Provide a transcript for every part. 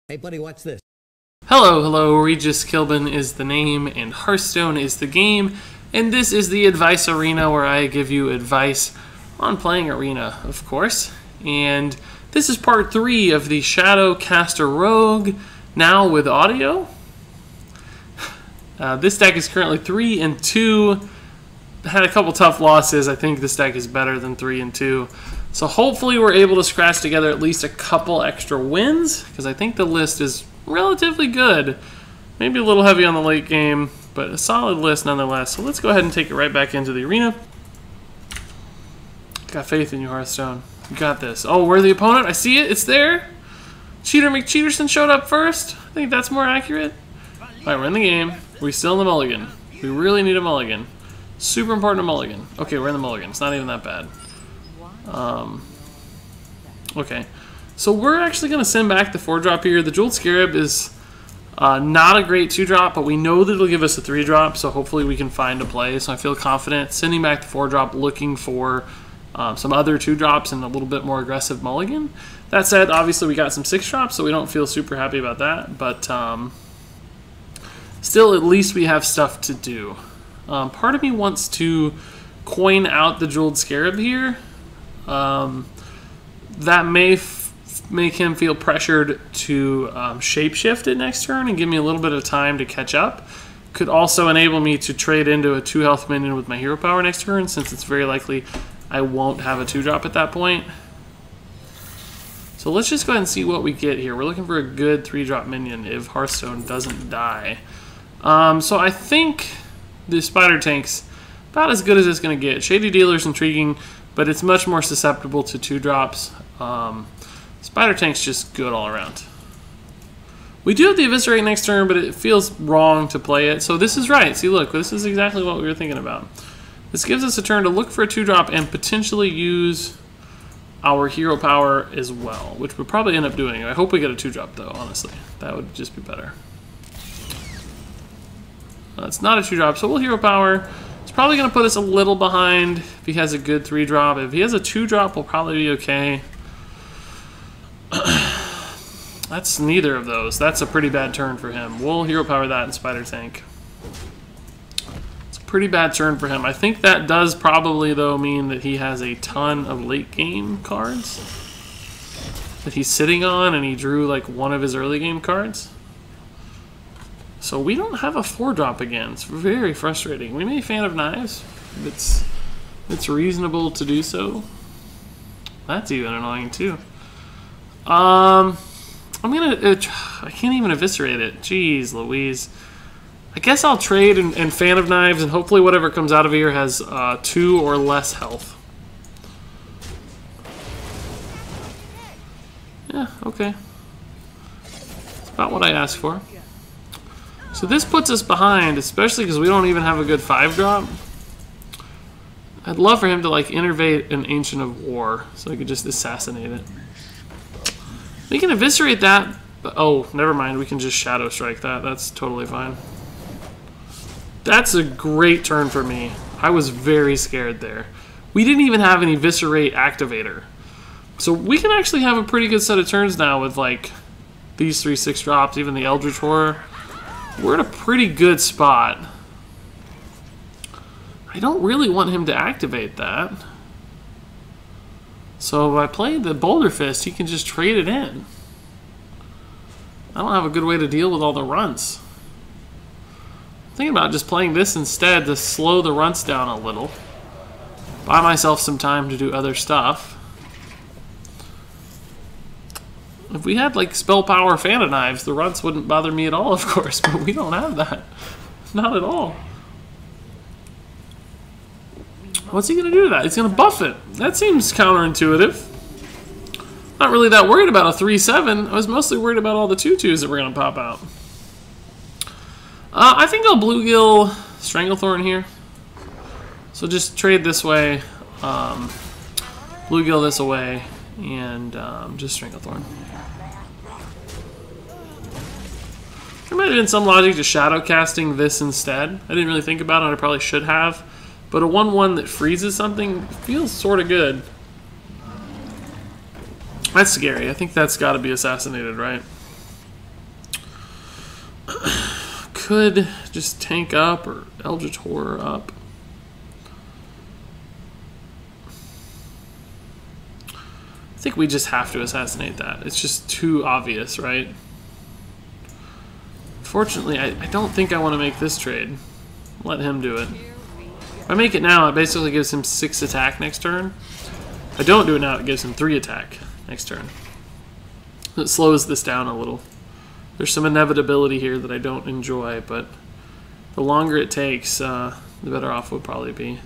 Hey buddy, watch this. Hello, Regis Kilbin is the name and Hearthstone is the game, and this is the Advice Arena where I give you advice on playing Arena, of course. And this is part 3 of the Shadowcaster Rogue, now with audio. This deck is currently 3-2. Had a couple tough losses. I think this deck is better than 3-2. So hopefully we're able to scratch together at least a couple extra wins, because I think the list is relatively good. Maybe a little heavy on the late game, but a solid list nonetheless. So let's go ahead and take it right back into the arena. Got faith in you, Hearthstone. You got this. Oh, we're the opponent. I see it. It's there. Cheater McCheaterson showed up first. I think that's more accurate. All right, we're in the game. We're still in the mulligan. We really need a mulligan. Super important mulligan. Okay, we're in the mulligan. It's not even that bad. Okay, so we're actually going to send back the 4-drop here. The Jeweled Scarab is not a great 2-drop, but we know that it'll give us a 3-drop, so hopefully we can find a play. So I feel confident sending back the 4-drop, looking for some other 2-drops and a little bit more aggressive mulligan. That said, obviously we got some 6-drops, so we don't feel super happy about that, but still at least we have stuff to do. Part of me wants to coin out the Jeweled Scarab here. That may make him feel pressured to shapeshift it next turn and give me a little bit of time to catch up. Could also enable me to trade into a 2-health minion with my hero power next turn, since it's very likely I won't have a 2-drop at that point. So let's just go ahead and see what we get here. We're looking for a good 3-drop minion if Hearthstone doesn't die. So I think the Spider Tank's about as good as it's going to get. Shady Dealer's intriguing, but it's much more susceptible to 2-drops. Spider Tank's just good all around. We do have the Eviscerate next turn, but it feels wrong to play it. So this is right. See, look, this is exactly what we were thinking about. This gives us a turn to look for a 2-drop and potentially use our hero power as well, which we'll probably end up doing. I hope we get a 2-drop, though, honestly. That would just be better. It's not a 2-drop, so we'll hero power. It's probably going to put us a little behind if he has a good 3-drop. If he has a 2-drop, we'll probably be okay. That's neither of those. That's a pretty bad turn for him. We'll hero power that in Spider Tank. It's a pretty bad turn for him. I think that does probably, though, mean that he has a ton of late game cards that he's sitting on, and he drew like one of his early game cards. So we don't have a 4-drop again. It's very frustrating. We may Fan of Knives. It's reasonable to do so. That's even annoying too. I'm gonna. I can't even eviscerate it. Jeez Louise. I guess I'll trade and Fan of Knives, and hopefully whatever comes out of here has 2 or less health. Yeah. Okay. That's about what I asked for. So this puts us behind, especially because we don't even have a good 5-drop. I'd love for him to like innervate an Ancient of War, so I could just assassinate it. We can eviscerate that, but oh, never mind. We can just Shadow Strike that. That's totally fine. That's a great turn for me. I was very scared there. We didn't even have an Eviscerate activator. So we can actually have a pretty good set of turns now with like these 3 6-drops, even the Eldritch Horror. We're in a pretty good spot. I don't really want him to activate that. So if I play the Boulder Fist, he can just trade it in. I don't have a good way to deal with all the runts. I'm thinking about just playing this instead to slow the runts down a little. Buy myself some time to do other stuff. If we had like Spell Power Fan of Knives, the runts wouldn't bother me at all, of course, but we don't have that. Not at all. What's he going to do to that? He's going to buff it. That seems counterintuitive. Not really that worried about a 3-7. I was mostly worried about all the 2-2s that were going to pop out. I think I'll Bluegill Stranglethorn here. So just trade this way, Bluegill this away, and just Stranglethorn. There might have been some logic to Shadowcasting this instead. I didn't really think about it. I probably should have. But a 1-1 that freezes something feels sort of good. That's scary. I think that's got to be assassinated, right? Could just tank up or Eldritch Horror up. I think we just have to assassinate that. It's just too obvious, right? Fortunately, I don't think I want to make this trade. Let him do it. If I make it now, it basically gives him 6 attack next turn. If I don't do it now, it gives him 3 attack next turn. It slows this down a little. There's some inevitability here that I don't enjoy, but the longer it takes, the better off we'll probably be.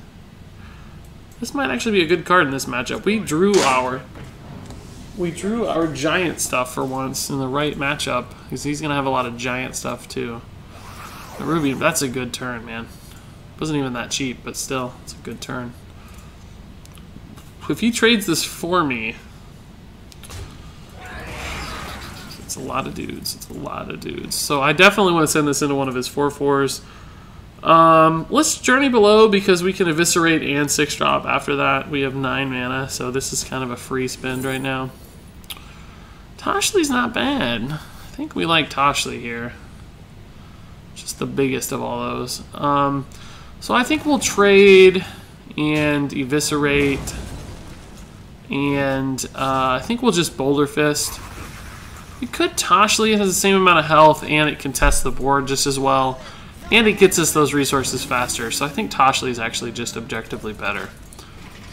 This might actually be a good card in this matchup. We drew our giant stuff for once in the right matchup, because he's going to have a lot of giant stuff too. But Ruby, that's a good turn, man. Wasn't even that cheap, but still, it's a good turn. If he trades this for me, it's a lot of dudes. It's a lot of dudes. So I definitely want to send this into one of his 4/4s. Let's Journey Below because we can eviscerate and 6-drop after that. We have 9 mana, so this is kind of a free spend right now. Toshli's not bad. I think we like Toshli here. Just the biggest of all those. So I think we'll trade and eviscerate, and I think we'll just Boulder Fist. We could Toshli. It has the same amount of health, and it contests the board just as well. And it gets us those resources faster. So I think Toshli is actually just objectively better.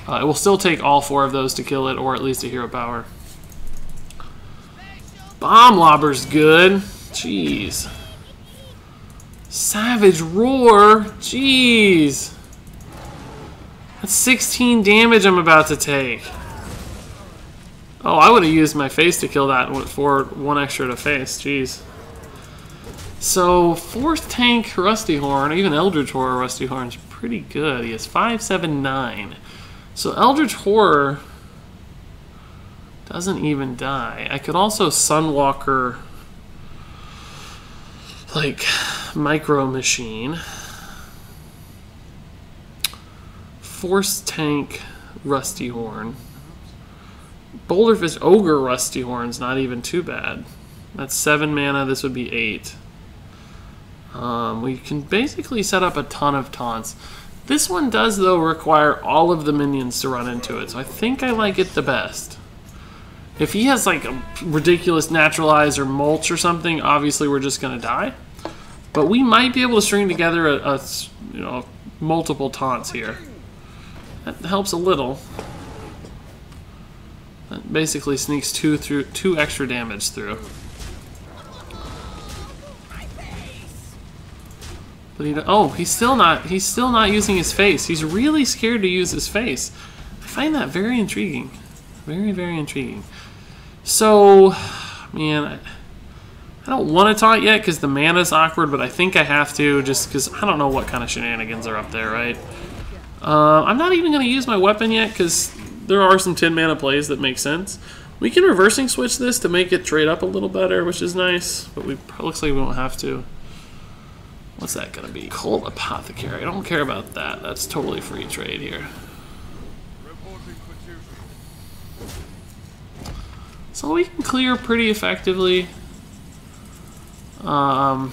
It will still take all 4 of those to kill it, or at least a hero power. Bomb Lobber's good. Jeez. Savage Roar. Jeez. That's 16 damage I'm about to take. Oh, I would have used my face to kill that for 1 extra to face. Jeez. So, 4th tank Rusty Horn, even Eldritch Horror Rusty Horn is pretty good. He has 5, 7, 9. So Eldritch Horror doesn't even die. I could also Sunwalker, like, Micro Machine. Force tank Rusty Horn. Boulder Fist Ogre Rusty Horn's not even too bad. That's 7 mana, this would be 8. We can basically set up a ton of taunts. This one does, though, require all of the minions to run into it, so I think I like it the best. If he has, like, a ridiculous Naturalize or Mulch or something, obviously we're just going to die. But we might be able to string together you know, multiple taunts here. That helps a little. That basically sneaks 2 extra damage through. But he's still not using his face. He's really scared to use his face. I find that very intriguing. Very, very intriguing. So, man, I don't want to taunt yet because the mana's awkward, but I think I have to just because I don't know what kind of shenanigans are up there, right? I'm not even going to use my weapon yet because there are some 10 mana plays that make sense. We can reversing switch this to make it trade up a little better, which is nice, but looks like we won't have to. What's that going to be? Cold Apothecary. I don't care about that. That's totally free trade here. So we can clear pretty effectively. I'm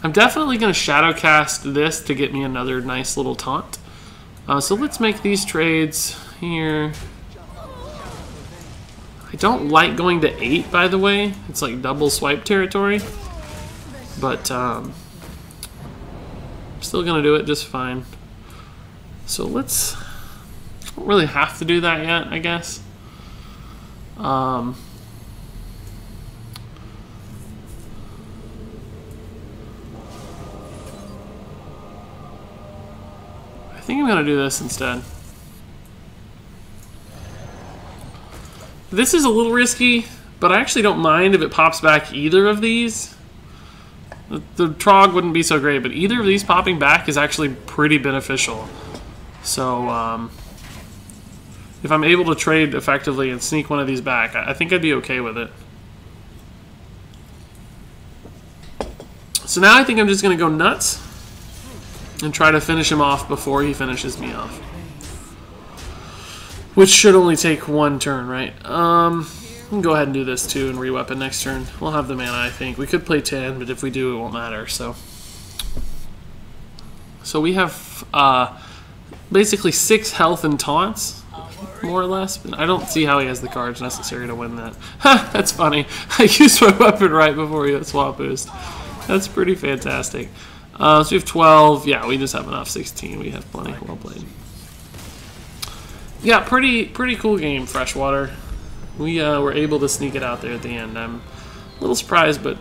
definitely going to Shadowcast this to get me another nice little taunt. So let's make these trades here. I don't like going to 8, by the way. It's like double swipe territory. But I'm still going to do it just fine. So let's... don't really have to do that yet, I guess. I think I'm going to do this instead. This is a little risky, but I actually don't mind if it pops back either of these. The Trog wouldn't be so great, but either of these popping back is actually pretty beneficial. So, if I'm able to trade effectively and sneak one of these back, I think I'd be okay with it. So now I think I'm just going to go nuts and try to finish him off before he finishes me off. Which should only take 1 turn, right? can go ahead and do this too and re-weapon next turn. We'll have the mana, I think. We could play 10, but if we do, it won't matter. So we have basically 6 health and taunts, more or less. But I don't see how he has the cards necessary to win that. Ha! That's funny. I used my weapon right before he got swap boost. That's pretty fantastic. So we have 12. Yeah, we just have enough. 16. We have plenty. Well played. Yeah, pretty cool game, Freshwater. We were able to sneak it out there at the end. I'm a little surprised, but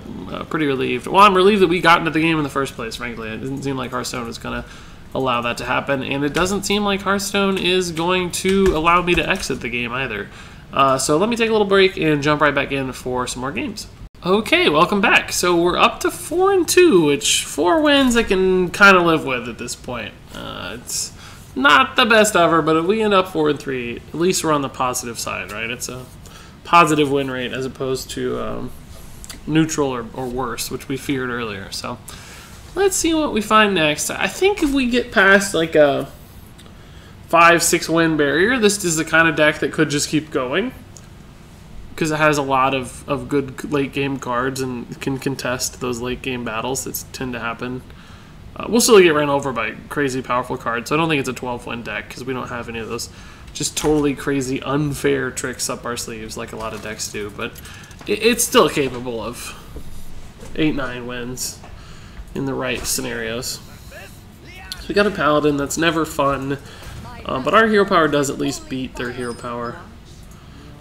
pretty relieved. Well, I'm relieved that we got into the game in the first place, frankly. It didn't seem like Hearthstone was going to allow that to happen, and it doesn't seem like Hearthstone is going to allow me to exit the game either. So let me take a little break and jump right back in for some more games. Okay, welcome back. So we're up to 4-2, which 4 wins I can kind of live with at this point. It's not the best ever, but if we end up 4-3, at least we're on the positive side, right? It's a positive win rate as opposed to neutral or worse, which we feared earlier. So let's see what we find next. I think if we get past like a 5-6 win barrier, this is the kind of deck that could just keep going because it has a lot of good late game cards and can contest those late game battles that tend to happen. We'll still get ran over by crazy powerful cards, so I don't think it's a 12-win deck because we don't have any of those just totally crazy unfair tricks up our sleeves like a lot of decks do. But it's still capable of 8-9 wins in the right scenarios. So we got a Paladin that's never fun, but our hero power does at least beat their hero power.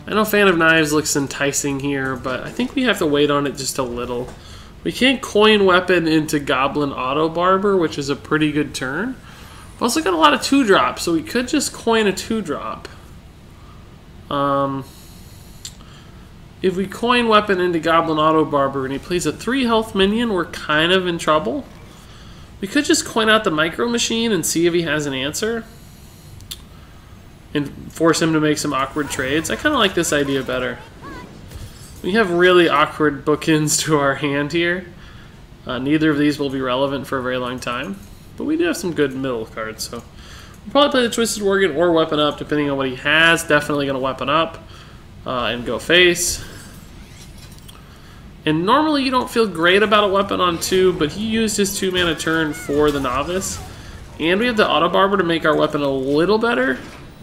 I know Fan of Knives looks enticing here, but I think we have to wait on it just a little. We can't coin weapon into Goblin Auto Barber, which is a pretty good turn. We've also got a lot of 2-drops, so we could just coin a 2-drop. If we coin weapon into Goblin Auto Barber and he plays a 3 health minion, we're kind of in trouble. We could just coin out the Micro Machine and see if he has an answer. And force him to make some awkward trades. I kind of like this idea better. We have really awkward bookends to our hand here. Neither of these will be relevant for a very long time. But we do have some good middle cards, so we'll probably play the Twisted Worgen or Weapon Up, depending on what he has. Definitely going to Weapon Up and go face. And normally you don't feel great about a weapon on 2, but he used his 2-mana turn for the Novice. And we have the Auto Barber to make our weapon a little better.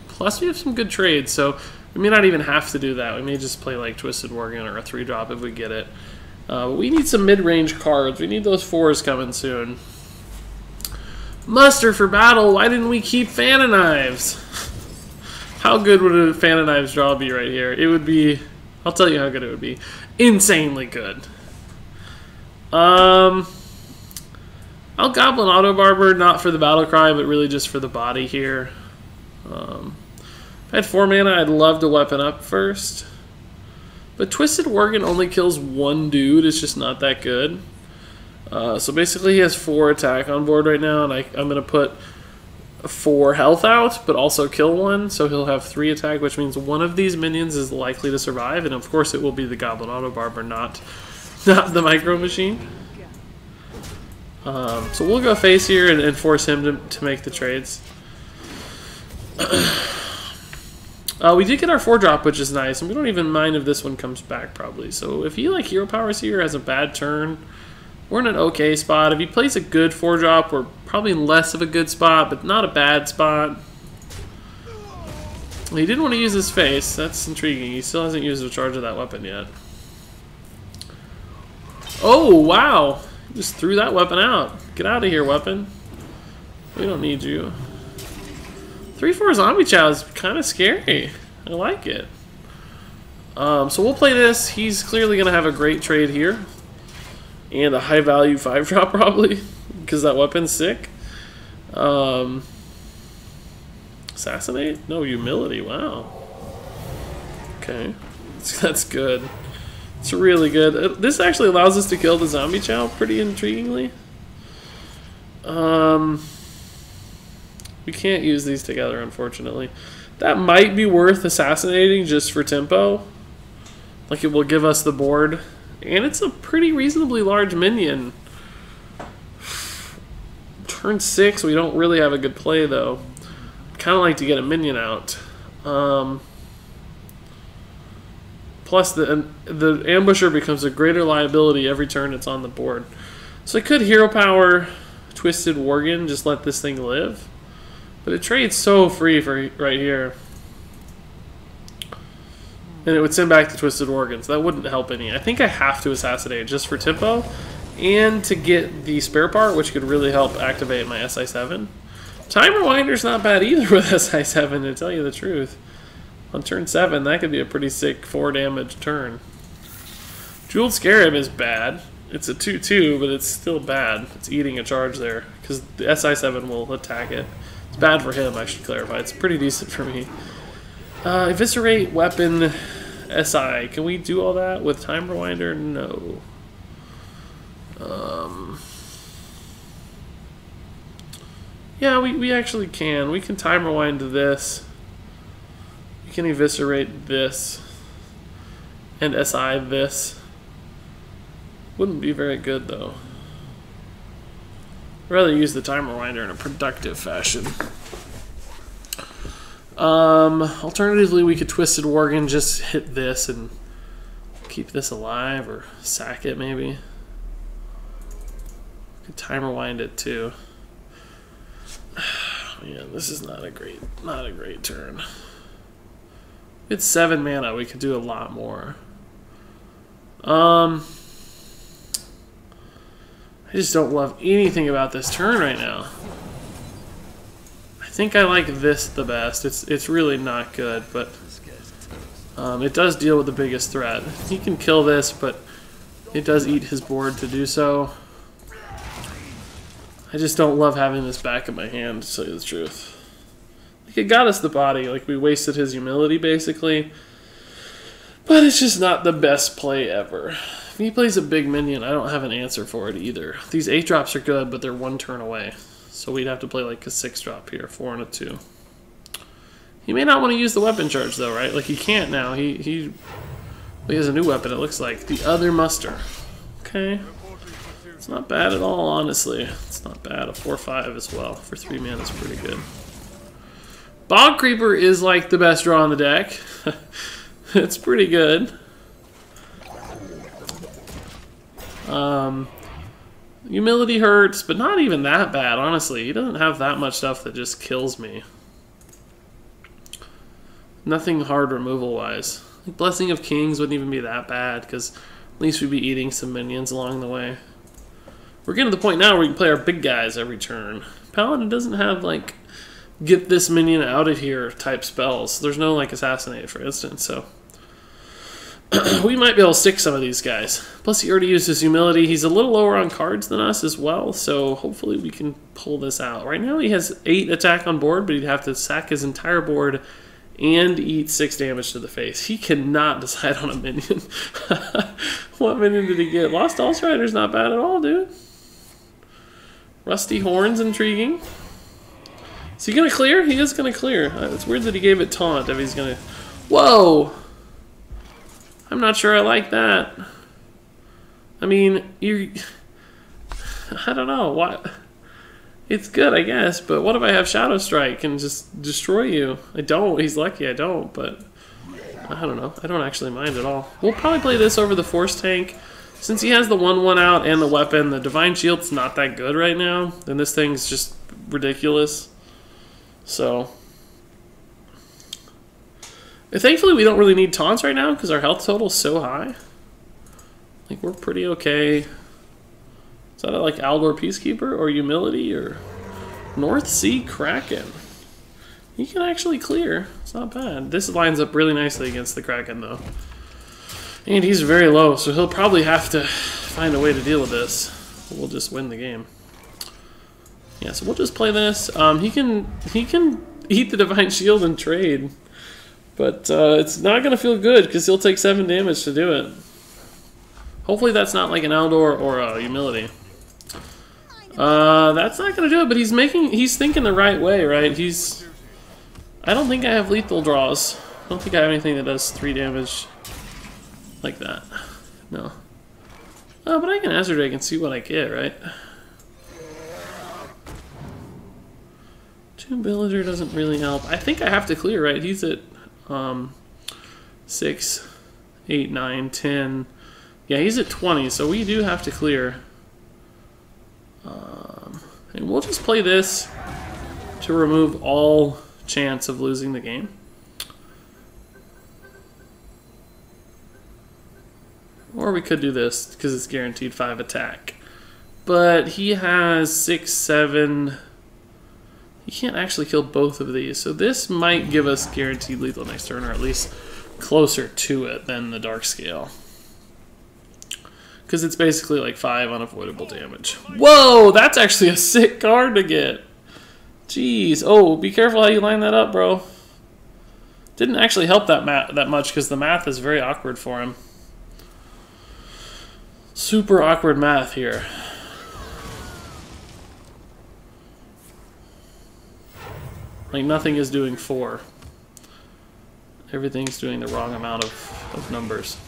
Plus we have some good trades, so we may not even have to do that. We may just play like Twisted Worgen or a 3-drop if we get it. But we need some mid-range cards. We need those 4s coming soon. Muster for battle. Why didn't we keep Fan of Knives? How good would a Fan of Knives draw be right here? It would be... I'll tell you how good it would be. Insanely good. I'll Goblin Auto Barber, not for the battle cry, but really just for the body here. If I had 4 mana, I'd love to Weapon Up first. But Twisted Worgen only kills 1 dude. It's just not that good. So basically he has 4 attack on board right now, and I'm going to put 4 health out, but also kill 1. So he'll have 3 attack, which means one of these minions is likely to survive. And of course it will be the Goblin Auto Barber, not the Micro Machine. So we'll go face here and force him to make the trades. We did get our 4-drop, which is nice, and we don't even mind if this one comes back, probably. So if he, like, Hero Powers here, has a bad turn, we're in an okay spot. If he plays a good 4-drop, we're probably in less of a good spot, but not a bad spot. Well, he didn't want to use his face. That's intriguing. He still hasn't used a charge of that weapon yet. Oh, wow! Just threw that weapon out. Get out of here, weapon. We don't need you. 3/4 Zombie Chow is kind of scary. I like it. So we'll play this. He's clearly going to have a great trade here. And a high value 5-drop probably. Because that weapon's sick. Assassinate? No, Humility. Wow. Okay. That's good. It's really good. This actually allows us to kill the Zombie Chow pretty intriguingly. We can't use these together, unfortunately. That might be worth assassinating just for tempo. Like, it will give us the board. And it's a pretty reasonably large minion. Turn 6, we don't really have a good play, though. Kind of like to get a minion out. Plus, the ambusher becomes a greater liability every turn it's on the board. So I could hero power Twisted Worgen, just let this thing live. But it trades so free for right here. And it would send back the Twisted Worgen, so that wouldn't help any. I think I have to assassinate just for tempo and to get the spare part, which could really help activate my SI7. Time Rewinder's not bad either with SI7, to tell you the truth. On turn 7, that could be a pretty sick 4 damage turn. Jeweled Scarab is bad. It's a 2/2, but it's still bad. It's eating a charge there, because the SI7 will attack it. It's bad for him, I should clarify. It's pretty decent for me. Eviscerate, Weapon, SI. Can we do all that with Time Rewinder? No. Yeah, we actually can. We can Time Rewind to this. We can Eviscerate this. And SI this. Wouldn't be very good, though. I'd rather use the Time Rewinder in a productive fashion. Alternatively, we could Twisted Worgen, just hit this and keep this alive, or sack it, maybe. We could Time Rewind it, too. Yeah, this is not a great turn. It's 7 mana. We could do a lot more. I just don't love anything about this turn right now. I think I like this the best. It's really not good, but it does deal with the biggest threat. He can kill this, but it does eat his board to do so. I just don't love having this back in my hand, to tell you the truth. Like, it got us the body. Like, we wasted his humility, basically. But it's just not the best play ever. If he plays a big minion, I don't have an answer for it either. These 8-drops are good, but they're 1 turn away. So we'd have to play like a 6-drop here, 4 and a 2. He may not want to use the weapon charge, though, right? Like, he can't now. He has a new weapon, it looks like. The Other Muster. Okay. It's not bad at all, honestly. It's not bad. A 4/5 as well. For 3 mana, it's pretty good. Bog Creeper is like the best draw on the deck. It's pretty good. Humility hurts, but not even that bad, honestly. He doesn't have that much stuff that just kills me. Nothing hard removal-wise. Like Blessing of Kings wouldn't even be that bad, because at least we'd be eating some minions along the way. We're getting to the point now where we can play our big guys every turn. Paladin doesn't have, like, get this minion out of here type spells. There's no, like, Assassinate, for instance, so we might be able to stick some of these guys. Plus, he already used his humility. He's a little lower on cards than us as well, so hopefully we can pull this out. Right now, he has 8 attack on board, but he'd have to sack his entire board and eat 6 damage to the face. He cannot decide on a minion. What minion did he get? Lost Allstrider's not bad at all, dude. Rusty Horn's intriguing. Is he going to clear? He is going to clear. It's weird that he gave it taunt if he's going to... Whoa! I'm not sure I like that. I mean, I don't know. What? It's good, I guess, but what if I have Shadow Strike and just destroy you? I don't. He's lucky I don't, but I don't know. I don't actually mind at all. We'll probably play this over the Force Tank. Since he has the 1/1 out and the weapon, the Divine Shield's not that good right now, and this thing's just ridiculous. So... thankfully, we don't really need taunts right now because our health total is so high. Like, we're pretty okay. Is that like Aldor Peacekeeper or Humility or North Sea Kraken? He can actually clear. It's not bad. This lines up really nicely against the Kraken, though. And he's very low, so he'll probably have to find a way to deal with this. We'll just win the game. Yeah, so we'll just play this. He can eat the Divine Shield and trade. But it's not going to feel good because he'll take 7 damage to do it. Hopefully that's not like an Aldor or a Humility. That's not going to do it, but he's thinking the right way, right? I don't think I have lethal draws. I don't think I have anything that does 3 damage like that. No. But I can Azure Drake and see what I get, right? Tomb Villager doesn't really help. I think I have to clear, right? He's at 6. 8, 9, 10. Yeah, he's at 20, so we do have to clear. And we'll just play this to remove all chance of losing the game. Or we could do this because it's guaranteed 5 attack. But he has 6, 7. He can't actually kill both of these. So this might give us guaranteed lethal next turn, or at least closer to it than the Dark Scale. Because it's basically like 5 unavoidable damage. Whoa, that's actually a sick card to get. Jeez. Oh, be careful how you line that up, bro. Didn't actually help that much because the math is very awkward for him. Super awkward math here. Like nothing is doing 4. Everything's doing the wrong amount of numbers.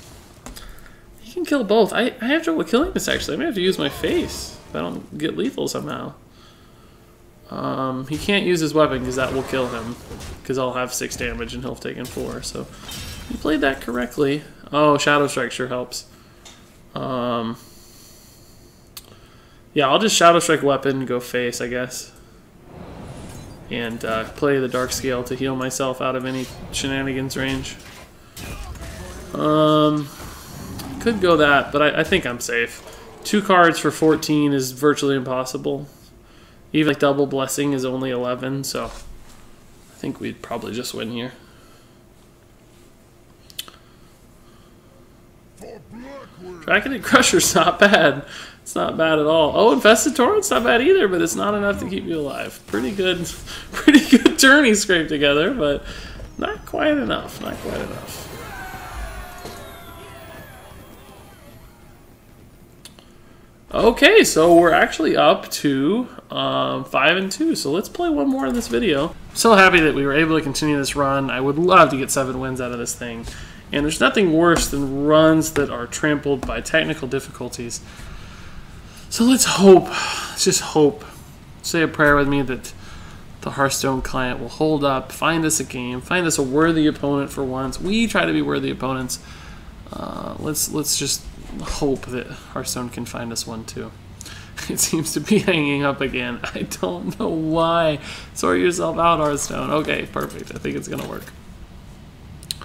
He can kill both. I have trouble killing this actually. I may have to use my face if I don't get lethal somehow. He can't use his weapon because that will kill him. Because I'll have 6 damage and he'll have taken 4. So he played that correctly. Oh, Shadow Strike sure helps. Yeah, I'll just Shadow Strike weapon and go face, I guess. And play the Dark Scale to heal myself out of any shenanigans range. Could go that, but I think I'm safe. 2 cards for 14 is virtually impossible. Even like double blessing is only 11, so I think we'd probably just win here. Draconid Crusher's not bad. It's not bad at all. Oh, Infested Torrent's not bad either, but it's not enough to keep you alive. Pretty good turn he scraped together, but not quite enough. Not quite enough. Okay, so we're actually up to 5-2. So let's play one more in this video. I'm so happy that we were able to continue this run. I would love to get 7 wins out of this thing. And there's nothing worse than runs that are trampled by technical difficulties. So let's hope, let's just hope, say a prayer with me that the Hearthstone client will hold up, find us a game, find us a worthy opponent for once. We try to be worthy opponents. Let's just hope that Hearthstone can find us one too. It seems to be hanging up again. I don't know why. Sort yourself out, Hearthstone. Okay, perfect. I think it's going to work.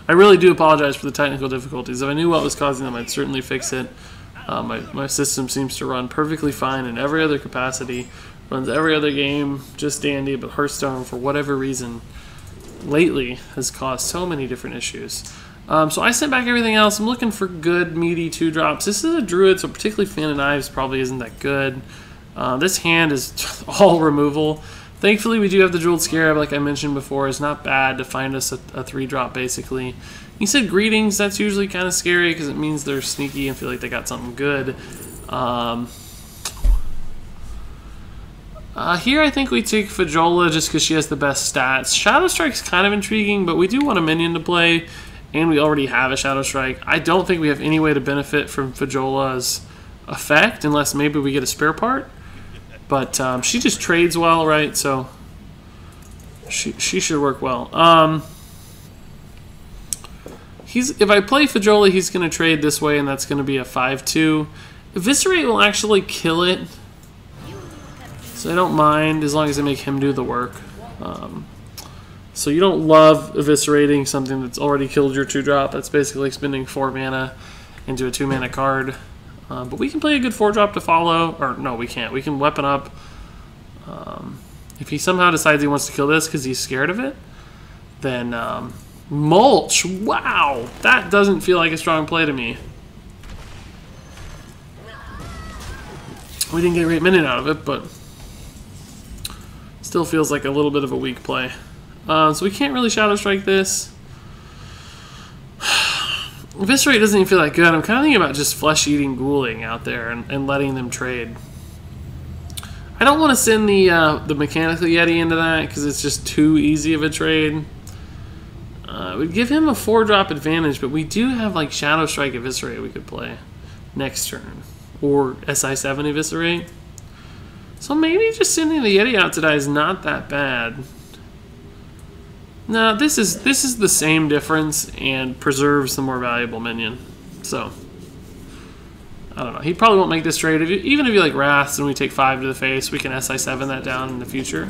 I really do apologize for the technical difficulties. If I knew what was causing them, I'd certainly fix it. My system seems to run perfectly fine in every other capacity. Runs every other game just dandy, but Hearthstone, for whatever reason, lately has caused so many different issues. So I sent back everything else. I'm looking for good, meaty 2-drops. This is a Druid, so particularly Fan of Knives probably isn't that good. This hand is all removal. Thankfully, we do have the Jeweled Scarab, like I mentioned before. It's not bad to find us a 3-drop, basically. He said Greetings. That's usually kind of scary because it means they're sneaky and feel like they got something good. Here I think we take Fajola just because she has the best stats. Shadow Strike's kind of intriguing, but we do want a minion to play, and we already have a Shadow Strike. I don't think we have any way to benefit from Fajola's effect unless maybe we get a spare part. But she just trades well, right? So she should work well. If I play Fajola, he's going to trade this way, and that's going to be a 5-2. Eviscerate will actually kill it, so I don't mind as long as I make him do the work. So you don't love eviscerating something that's already killed your 2-drop. That's basically spending 4 mana into a 2-mana card. But we can play a good 4-drop to follow. Or no, we can't. We can weapon up. If he somehow decides he wants to kill this because he's scared of it, then Mulch. Wow, that doesn't feel like a strong play to me. We didn't get a great minion out of it, but still feels like a little bit of a weak play. So we can't really Shadow Strike this. Eviscerate doesn't even feel that good. I'm kind of thinking about just flesh-eating ghouling out there and letting them trade. I don't want to send the Mechanical Yeti into that because it's just too easy of a trade. It would give him a 4-drop advantage, but we do have like Shadow Strike Eviscerate we could play next turn. Or SI7 Eviscerate. So maybe just sending the Yeti out to die is not that bad. No, this is the same difference and preserves the more valuable minion. So I don't know. He probably won't make this trade. Even if he like wraths and we take 5 to the face, we can SI7 that down in the future.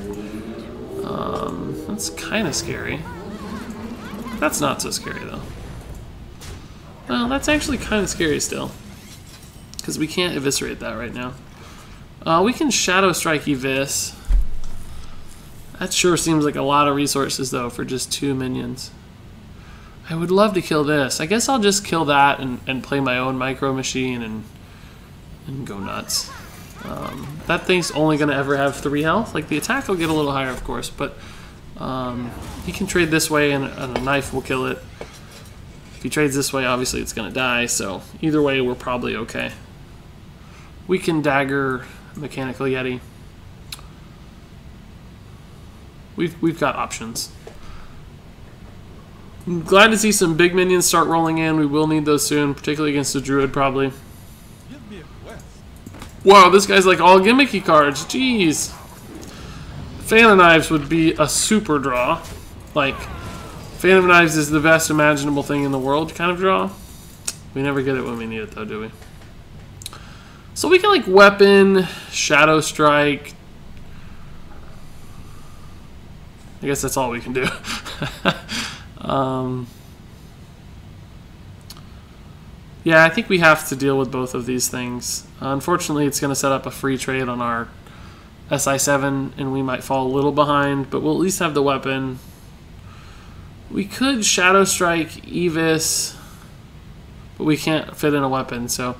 That's kind of scary. That's not so scary though. Well, that's actually kind of scary still, because we can't eviscerate that right now. We can Shadow Strike Evis. That sure seems like a lot of resources though for just 2 minions. I would love to kill this. I guess I'll just kill that and play my own Micro Machine and go nuts. That thing's only going to ever have 3 health. Like, the attack will get a little higher, of course, but he can trade this way and a knife will kill it. If he trades this way, obviously it's going to die, so either way we're probably okay. We can dagger Mechanical Yeti. We've got options. I'm glad to see some big minions start rolling in. We will need those soon, particularly against the Druid, probably. Wow, this guy's like all gimmicky cards. Jeez. Fan of Knives would be a super draw. Like, Fan of Knives is the best imaginable thing in the world kind of draw. We never get it when we need it, though, do we? So we can, like, Weapon, Shadow Strike. I guess that's all we can do. Yeah, I think we have to deal with both of these things. Unfortunately, it's going to set up a free trade on our SI7, and we might fall a little behind, but we'll at least have the weapon. We could Shadow Strike Evis, but we can't fit in a weapon, so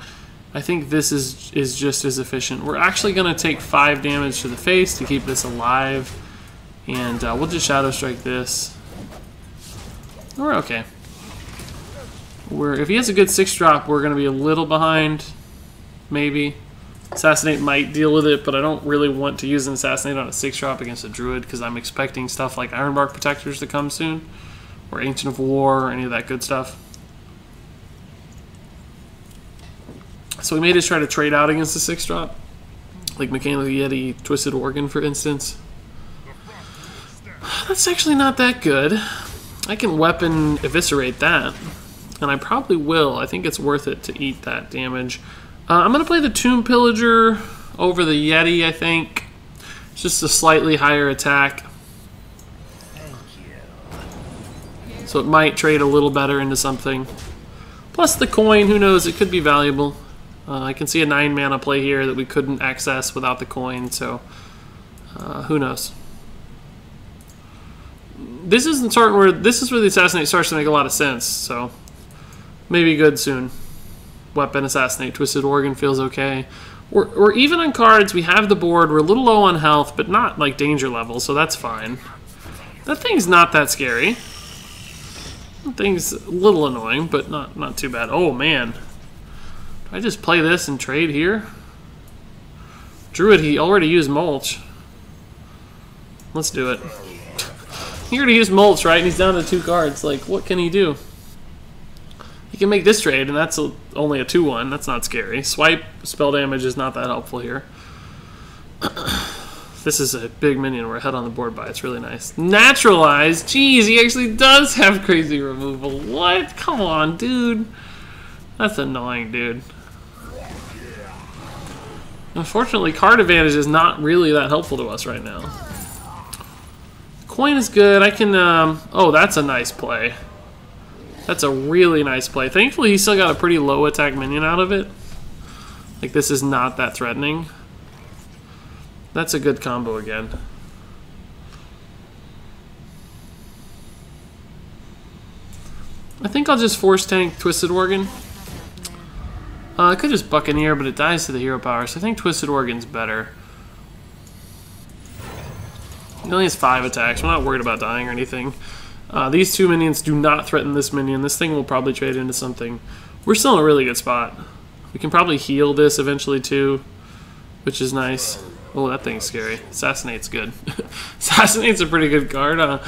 I think this is just as efficient. We're actually going to take 5 damage to the face to keep this alive, and we'll just Shadow Strike this. We're okay. If he has a good 6-drop, we're going to be a little behind, maybe. Assassinate might deal with it, but I don't really want to use an Assassinate on a 6-drop against a Druid because I'm expecting stuff like Ironbark Protectors to come soon, or Ancient of War, or any of that good stuff. So we may just try to trade out against a 6-drop, like Mechanical Yeti, Twisted Organ, for instance. That's actually not that good. I can Weapon Eviscerate that. And I probably will. I think it's worth it to eat that damage. I'm going to play the Tomb Pillager over the Yeti, I think. It's just a slightly higher attack. So it might trade a little better into something. Plus the coin, who knows, it could be valuable. I can see a 9 mana play here that we couldn't access without the coin, so who knows. This is where the Assassinate starts to make a lot of sense, so maybe good soon. Weapon, Assassinate, Twisted Organ feels okay. Or even on cards, we have the board. We're a little low on health, but not like danger level, so that's fine. That thing's not that scary. That thing's a little annoying, but not too bad. Oh, man. Do I just play this and trade here? Druid, he already used Mulch. Let's do it. He already used Mulch, right? And he's down to 2 cards. Like, what can he do? He can make this trade, and that's only a 2-1. That's not scary. Swipe spell damage is not that helpful here. This is a big minion we're ahead on the board by. It's really nice. Naturalize? Jeez, he actually does have crazy removal. What? Come on, dude. That's annoying, dude. Unfortunately, card advantage is not really that helpful to us right now. Coin is good. I can... oh, that's a nice play. That's a really nice play. Thankfully, he still got a pretty low attack minion out of it. Like, this is not that threatening. That's a good combo again. I think I'll just Force Tank Twisted Organ. I could just Buccaneer, but it dies to the hero power, so I think Twisted Organ's better. He only has 5 attacks. We're not worried about dying or anything. These 2 minions do not threaten this minion. This thing will probably trade into something. We're still in a really good spot. We can probably heal this eventually too, which is nice. Oh, that thing's scary. Assassinate's good. Assassinate's a pretty good card.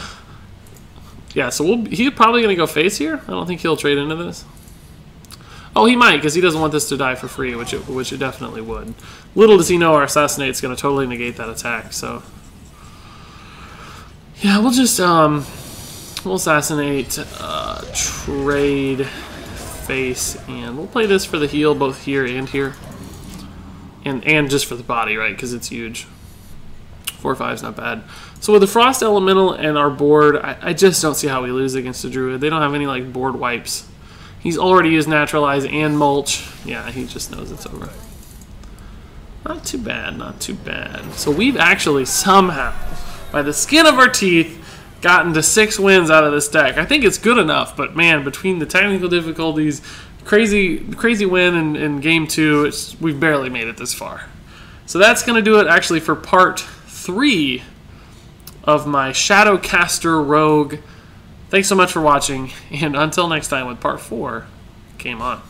Yeah, so he's probably going to go face here. I don't think he'll trade into this. Oh, he might, because he doesn't want this to die for free, which it definitely would. Little does he know our Assassinate's going to totally negate that attack, so... Yeah, we'll just, We'll assassinate, trade, face, and we'll play this for the heal both here and here. And just for the body, right? Because it's huge. 4/5 is not bad. So with the Frost Elemental and our board, I just don't see how we lose against the Druid. They don't have any like board wipes. He's already used Naturalize and Mulch. Yeah, he just knows it's over. Not too bad, not too bad. So we've actually somehow, by the skin of our teeth, gotten to 6 wins out of this deck. I think it's good enough, but man, between the technical difficulties, crazy win in game 2, we've barely made it this far. So that's going to do it actually for part 3 of my Shadowcaster Rogue. Thanks so much for watching, and until next time with part 4, game on.